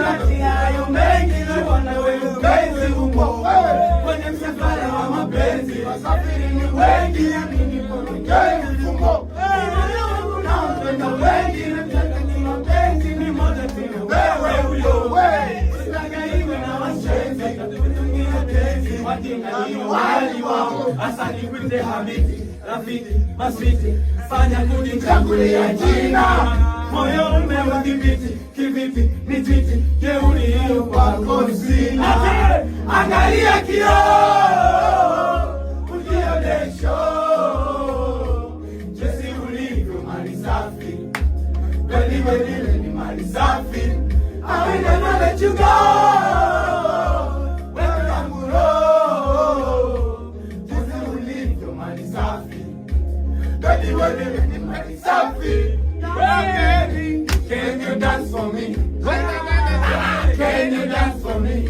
kati hayo mengi tuona wewe mpenzi umo kwenye msafara wa mapenzi, wasafiri ni wengi, amini pokea mfumo unaopenda wengi, nataka ni mapenzi ni moja tu, wewe huyo usidanganywe na washenzi, kutumia tenzi wajinga ni wali wao, hasa nikuite habibi, rafiki, maswiti, fanya kunichagulia jina, moyo umeudhibiti kivipi, ni titi jeuri hiyo kwako sina. Angalia kioo ujionesho jinsi ulivyo mali safi, kweli wewe ni mali safi. I will never let you go, wewe wangu roho, jinsi ulivyo mali safi, kweli wewe ni mali safi. Can you dance for me? Can you dance for me?